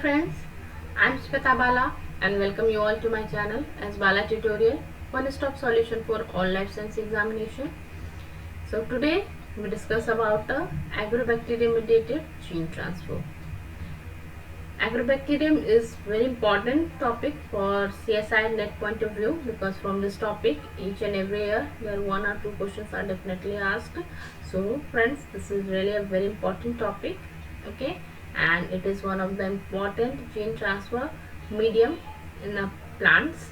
friends, I'm Shweta Bala and welcome you all to my channel as Bala Tutorial, one-stop solution for all life science examination. So today we discuss about the agrobacterium mediated gene transfer. Agrobacterium is very important topic for CSI net point of view because from this topic each and every year there one or two questions are definitely asked. So friends, this is really a very important topic, okay, and it is one of the important gene transfer medium in the plants.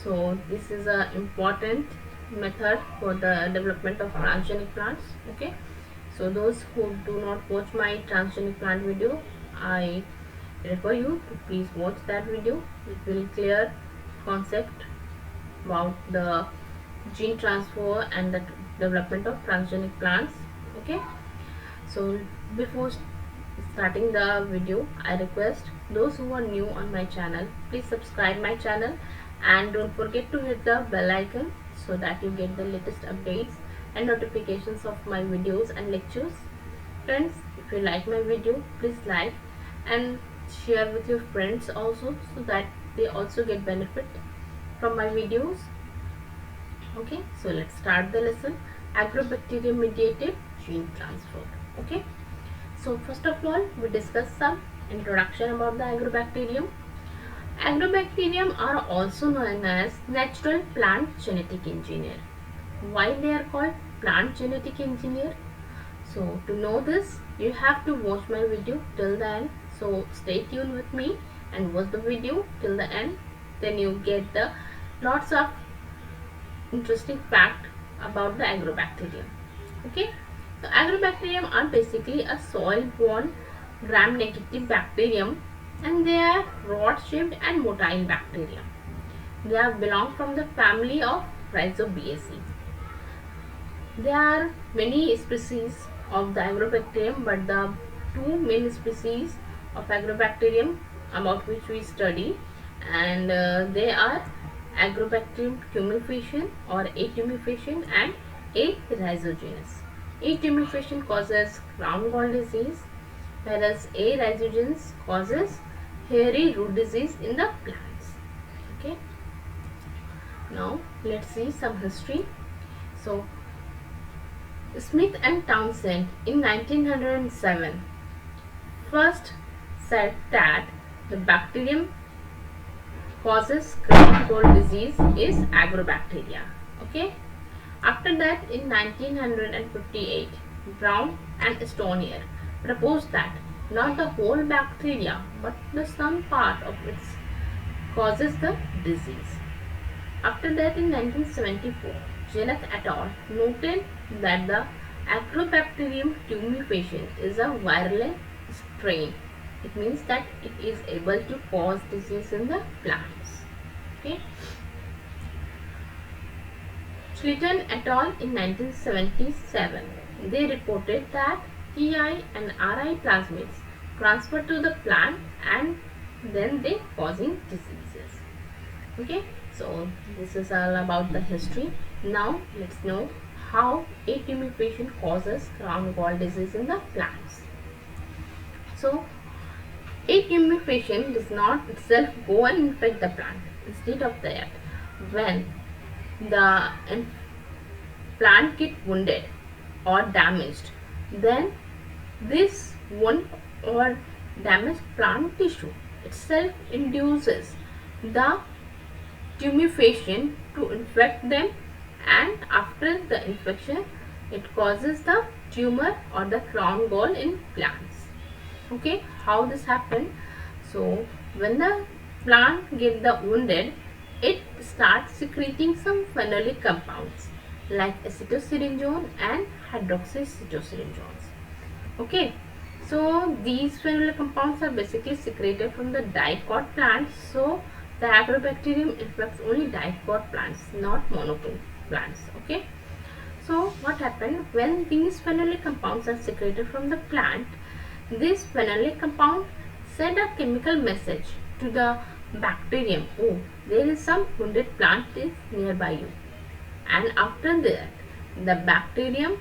So this is a important method for the development of transgenic plants, okay. So those who do not watch my transgenic plant video, I refer you to please watch that video. It will clear concept about the gene transfer and the development of transgenic plants, okay. So before starting the video, I request those who are new on my channel, please subscribe my channel and don't forget to hit the bell icon so that you get the latest updates and notifications of my videos and lectures. Friends, if you like my video, please like and share with your friends also so that they also get benefit from my videos. Okay, so let's start the lesson. Agrobacterium mediated gene transfer. Okay, so first of all we discuss some introduction about the agrobacterium. Agrobacterium are also known as natural plant genetic engineer. Why they are called plant genetic engineer? So to know this, you have to watch my video till the end. So stay tuned with me and watch the video till the end. Then you get the lots of interesting fact about the agrobacterium. Okay. So agrobacterium are basically a soil-borne gram-negative bacterium, and they are rod-shaped and motile bacteria. They are belong from the family of Rhizobiaceae. There are many species of the agrobacterium, but the two main species of agrobacterium about which we study, and they are Agrobacterium tumefaciens or A. tumefaciens and A. rhizogenus. A. tumefaciens causes crown gall disease, whereas A. rhizogenus causes hairy root disease in the plants. Okay. Now let's see some history. So Smith and Townsend in 1907 first said that the bacterium causes crown gall disease is agrobacteria. Okay. After that, in 1958, Brown and Stonier proposed that not the whole bacteria but the some part of it causes the disease. After that, in 1974, Jeneth et al. Noted that the Agrobacterium tumefaciens is a virulent strain. It means that it is able to cause disease in the plants. Okay. Schleiden et al. In 1977, they reported that TI and RI plasmids transfer to the plant and then they causing diseases. Okay, so this is all about the history. Now let's know how A. tumefaciens causes crown gall disease in the plants. So A. tumefaciens does not itself go and infect the plant. Instead of that, when the plant get wounded or damaged, then this wound or damaged plant tissue itself induces the tumefaciens to infect them, and after the infection it causes the tumor or the crown gall in plants. Okay, how this happen? So when the plant get the wounded, it starts secreting some phenolic compounds like acetosyringeone and hydroxyacetosyringeones. Okay, so these phenolic compounds are basically secreted from the dicot plants. So the agrobacterium infects only dicot plants, not monocot plants. Okay, so what happened when these phenolic compounds are secreted from the plant? This phenolic compound send a chemical message to the bacterium. Oh, there is some wounded plant is nearby you, and after that the bacterium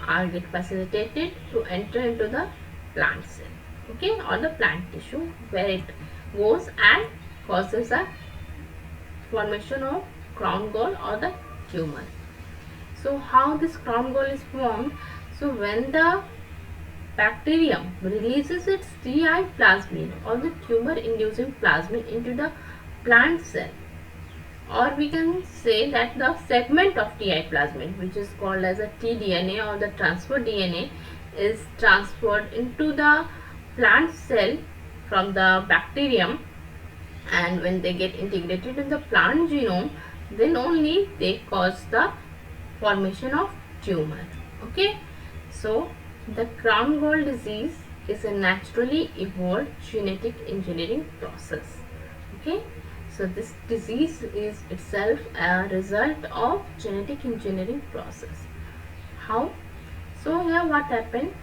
are get facilitated to enter into the plant cell. okay, or the plant tissue, where it goes and causes a formation of crown gall or the tumor. So how this crown gall is formed? So when the bacterium releases its Ti plasmid or the tumor inducing plasmid into the plant cell, or we can say that the segment of Ti plasmid, which is called as a tDNA or the transfer DNA, is transferred into the plant cell from the bacterium, and when they get integrated in the plant genome, then only they cause the formation of tumor. Okay, so the crown gall disease is a naturally evolved genetic engineering process. Okay, so this disease is itself a result of genetic engineering process. How? So here what happened?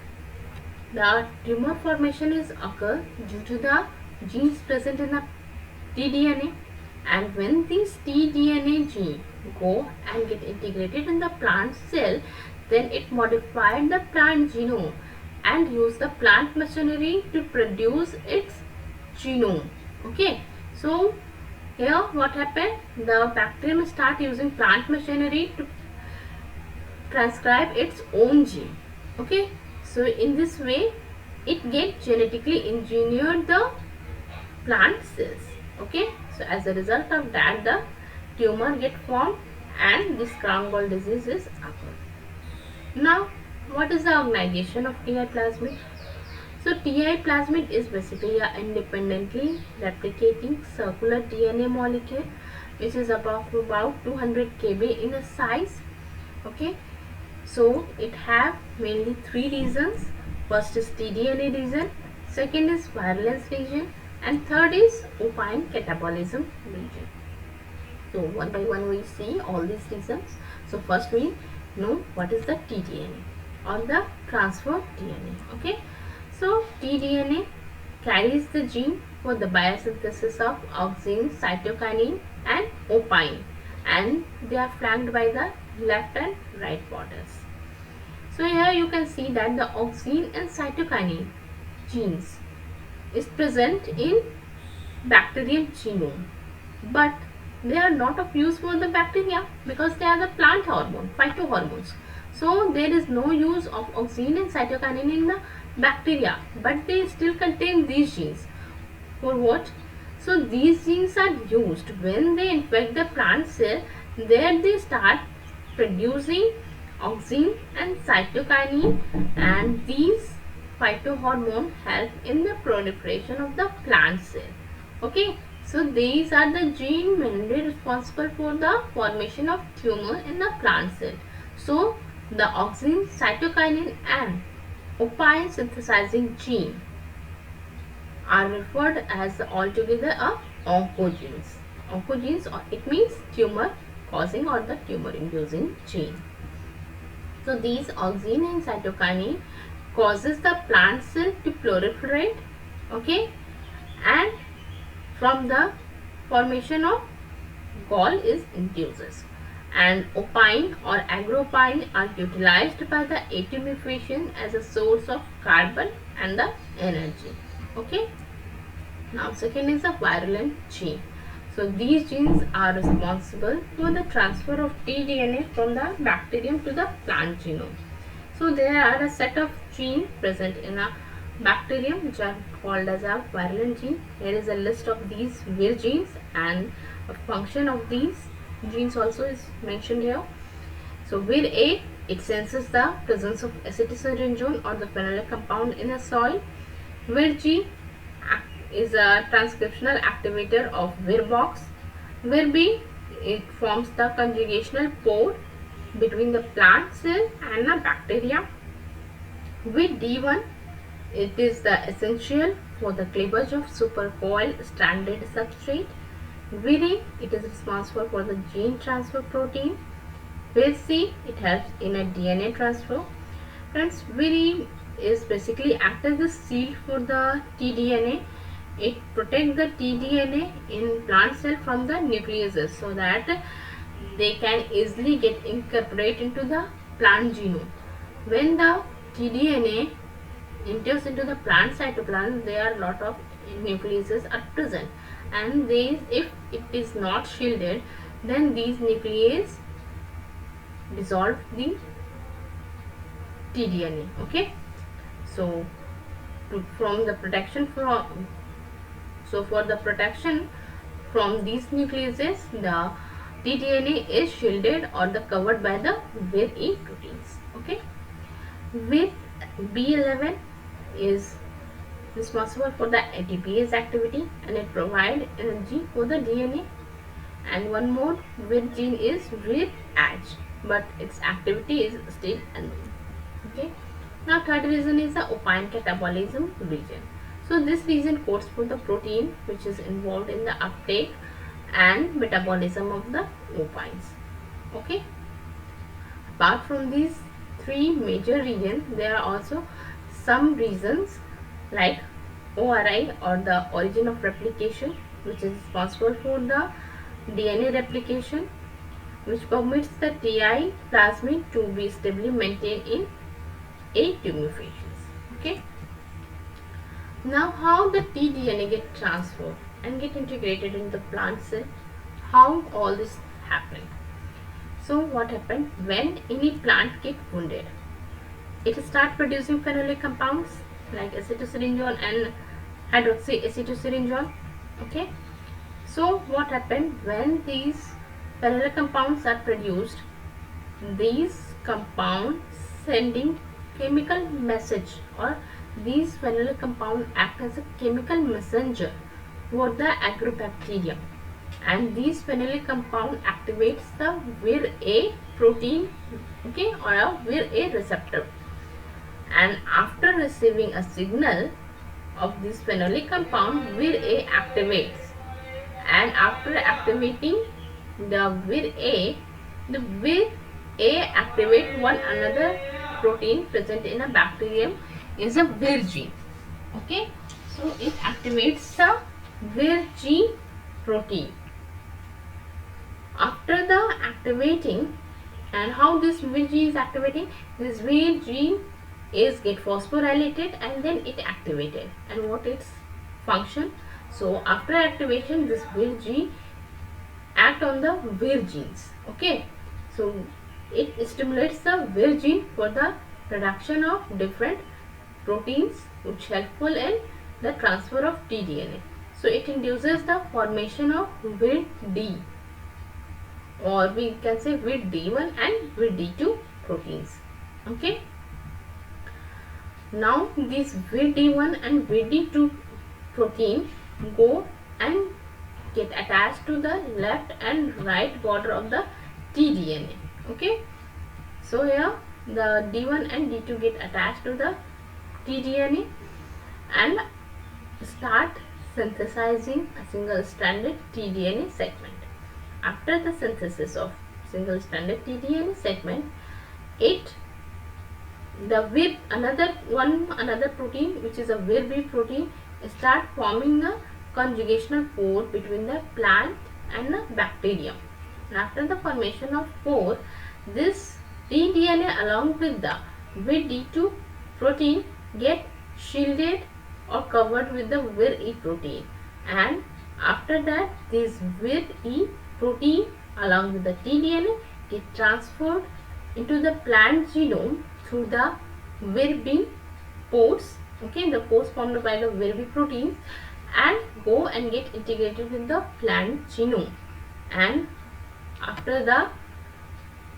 The tumor formation is occur due to the genes present in the tDNA, and when these tDNA gene go and get integrated in the plant cell, then it modified the plant genome and use the plant machinery to produce its genome. Okay, so here what happened? The bacterium start using plant machinery to transcribe its own gene. Okay, so in this way it get genetically engineered the plant cells. Okay, so as a result of that the tumor get formed and this crown gall disease is occurred. Now what is the organization of Ti plasmid? So Ti plasmid is basically an independently replicating circular DNA molecule which is about 200 kb in a size. Okay, so it have mainly three regions. First is tDNA region, second is virulence region, and third is opine catabolism region. So one by one we see all these regions. So first we know what is the tDNA or the transfer DNA. Okay, so tDNA carries the gene for the biosynthesis of auxin, cytokinin and opine, and they are flanked by the left and right borders. So here you can see that the auxin and cytokinin genes is present in bacterial genome, but they are not of use for the bacteria because they are the plant hormone, phytohormones. So there is no use of auxin and cytokinin in the bacteria, but they still contain these genes. For what? So these genes are used when they infect the plant cell. There they start producing auxin and cytokinin, and these phytohormone help in the proliferation of the plant cell. Okay, so these are the genes mainly responsible for the formation of tumor in the plant cell. So the auxin, cytokinin and opine synthesizing gene are referred as altogether a oncogenes. Oncogenes, or it means tumor causing or the tumor inducing gene. So these auxin and cytokinin causes the plant cell to proliferate. Okay, and from the formation of gall is induces, and opine or agropine are utilized by the ATM fission as a source of carbon and the energy. Okay, now second is the virulent gene. So these genes are responsible for the transfer of tDNA from the bacterium to the plant genome. So there are a set of genes present in a bacterium which are called as a virulent gene. Here is a list of these vir genes, and a function of these genes also is mentioned here. So vir A, it senses the presence of acetylsalicylate or the phenolic compound in a soil. Vir G is a transcriptional activator of Virbox. Vir B, it forms the conjugational pore between the plant cell and the bacteria. Vir D1, it is the essential for the cleavage of supercoiled stranded substrate. Vir A, it is responsible for the gene transfer protein. Vir C, it helps in a DNA transfer. Friends, Vir E is basically act as a seal for the tDNA. It protects the tDNA in plant cell from the nucleases so that they can easily get incorporated into the plant genome. When the tDNA induced into the plant cytoplasm, there are a lot of nucleases are present, and these, if it is not shielded, then these nucleases dissolve the tDNA. Okay, so from the protection from, so for the protection from these nucleases, the tDNA is shielded or the covered by the Vir-E proteins. Okay, with B11 is responsible for the ATPase activity, and it provides energy for the DNA. And one more Vir gene is Vir-Ag, but its activity is still unknown. Okay. Now third region is the opine catabolism region. So this region codes for the protein which is involved in the uptake and metabolism of the opines. Okay. Apart from these three major regions, there are also some regions like ORI, or the origin of replication, which is responsible for the DNA replication, which permits the TI plasmid to be stably maintained in a tumefacials. Okay. Now how the tDNA get transferred and get integrated in the plant cell, how all this happened. So what happened when any plant get wounded? It start producing phenolic compounds like acetosyringone and hydroxyacetosyringone. Okay. So what happened when these phenolic compounds are produced? These compounds sending chemical message, or these phenolic compounds act as a chemical messenger for the agrobacterium, and these phenolic compound activates the Vir-A protein, okay, or a Vir-A receptor, and after receiving a signal of this phenolic compound, Vir-A activates, and after activating the Vir-A, the Vir-A activate one another protein present in a bacterium is a Vir gene. Okay, so it activates the Vir gene protein. After the activating, and how this Vir gene is activating, this Vir gene is get phosphorylated and then it activated, and what its function? So after activation, this Vir gene act on the Vir genes. Okay, so it stimulates the Vir gene for the production of different proteins which helpful in the transfer of tDNA. So it induces the formation of Vir-D, or we can say Vir-D1 and Vir-D2 proteins. Okay. Now these Vir-D1 and Vir-D2 protein go and get attached to the left and right border of the tDNA. Okay. So here the D1 and D2 get attached to the tDNA and start synthesizing a single-stranded tDNA segment. After the synthesis of single-stranded tDNA segment, another protein which is a Vir-B protein start forming a conjugational pore between the plant and the bacterium. And after the formation of pore, this tDNA along with the Vir-D2 protein get shielded or covered with the Vir-E protein, and after that this Vir-E protein along with the tDNA get transferred into the plant genome through the Vir-B pores. Okay, the pores formed by the Vir-B proteins, and go and get integrated in the plant genome, and after the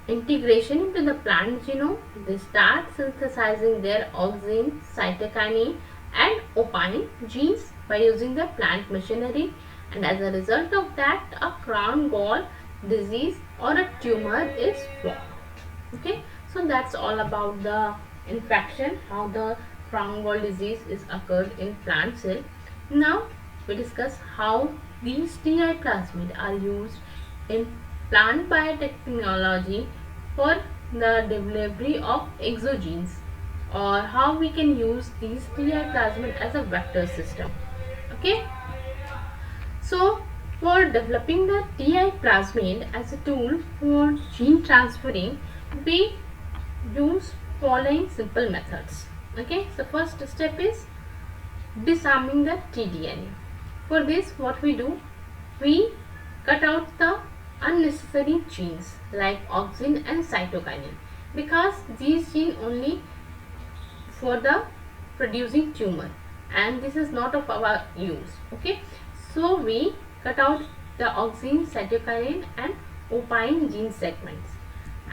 integration into the plant genome, they start synthesizing their auxin, cytokinin and opine genes by using the plant machinery, and as a result of that, a crown gall disease or a tumor is formed. Okay, so that's all about the infection, how the crown gall disease is occurred in plant cell. Now we discuss how these TI plasmid are used in plant biotechnology for the delivery of exogenes, or how we can use these TI plasmid as a vector system. Okay, so for developing the TI plasmid as a tool for gene transferring, we use following simple methods. Okay, so first step is disarming the tDNA. For this, what we do, we cut out the unnecessary genes like auxin and cytokinin, because these genes only for the producing tumor and this is not of our use. Okay, so we cut out the auxin, cytokinin and opine gene segments,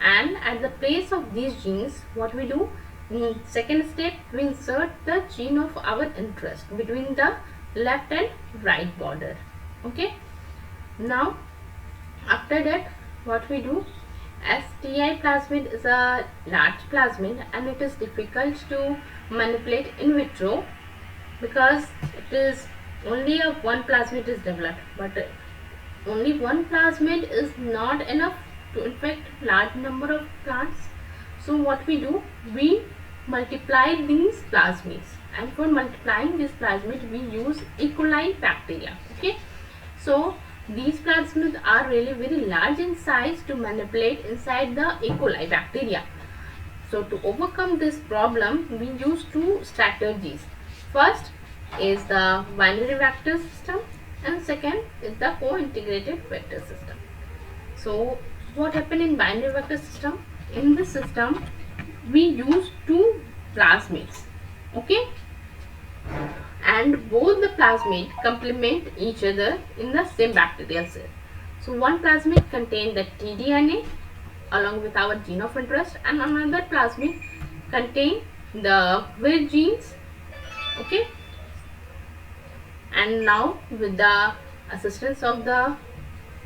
and at the place of these genes, what we do, in second step, we insert the gene of our interest between the left and right border. Okay, now after that, what we do, as TI plasmid is a large plasmid and it is difficult to manipulate in vitro, because it is only one plasmid is developed, but only one plasmid is not enough to infect large number of plants. So what we do, we multiply these plasmids, and for multiplying this plasmid we use E. coli bacteria. Okay, so these plasmids are really very large in size to manipulate inside the E. coli bacteria. So to overcome this problem, we use two strategies. First is the binary vector system and second is the co-integrated vector system. So what happens in binary vector system? In this system, we use two plasmids. Okay, and both the plasmid complement each other in the same bacterial cell. So one plasmid contains the tDNA along with our gene of interest, and another plasmid contain the Vir genes. Okay, and now with the assistance of the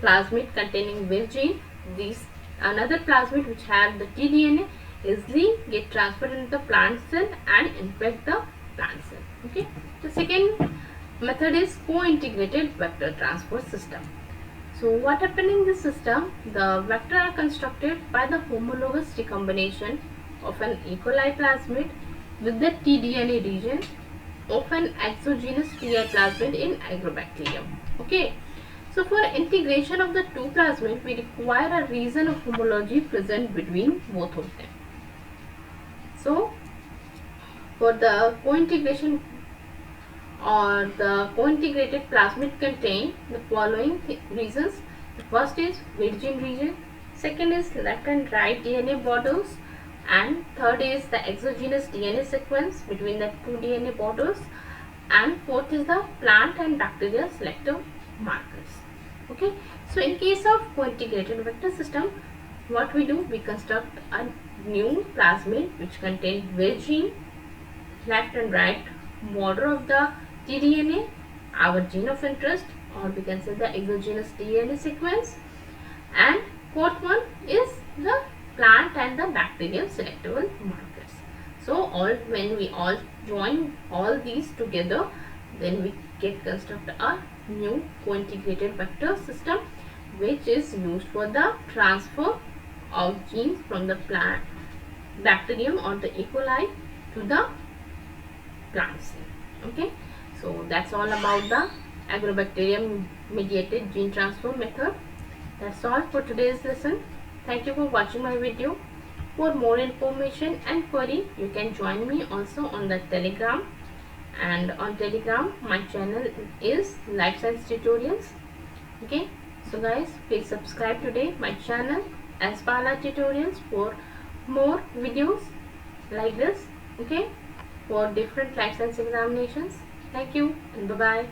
plasmid containing Vir gene, these another plasmid which have the tDNA easily get transferred into the plant cell and infect the plant cell. Okay, the second method is co-integrated vector transfer system. So what happens in this system, the vector are constructed by the homologous recombination of an E. coli plasmid with the tDNA region of an exogenous TI plasmid in Agrobacterium. Okay, so for integration of the two plasmids, we require a region of homology present between both of them. So for the co-integration or the co-integrated plasmid contain the following regions. The first is Vir gene region, second is left and right DNA borders, and third is the exogenous DNA sequence between the two DNA borders, and fourth is the plant and bacterial selective markers. Okay, so in case of co-integrated vector system, what we do, we construct a new plasmid which contains Vir gene, left and right border of the tDNA, our gene of interest, or we can say the exogenous DNA sequence, and fourth one is the plant and the bacterial selectable markers. So all when we all join all these together, then we get construct a new co-integrated vector system which is used for the transfer of genes from the plant bacterium or the E. coli to the plant cell. Okay, so that's all about the Agrobacterium mediated gene transfer method. That's all for today's lesson. Thank you for watching my video. For more information and query, you can join me also on the Telegram, and on Telegram my channel is Life Science Tutorials. Okay, so guys, please subscribe today my channel as Bala Tutorials for more videos like this. Okay, for different life science examinations. Thank you and bye bye.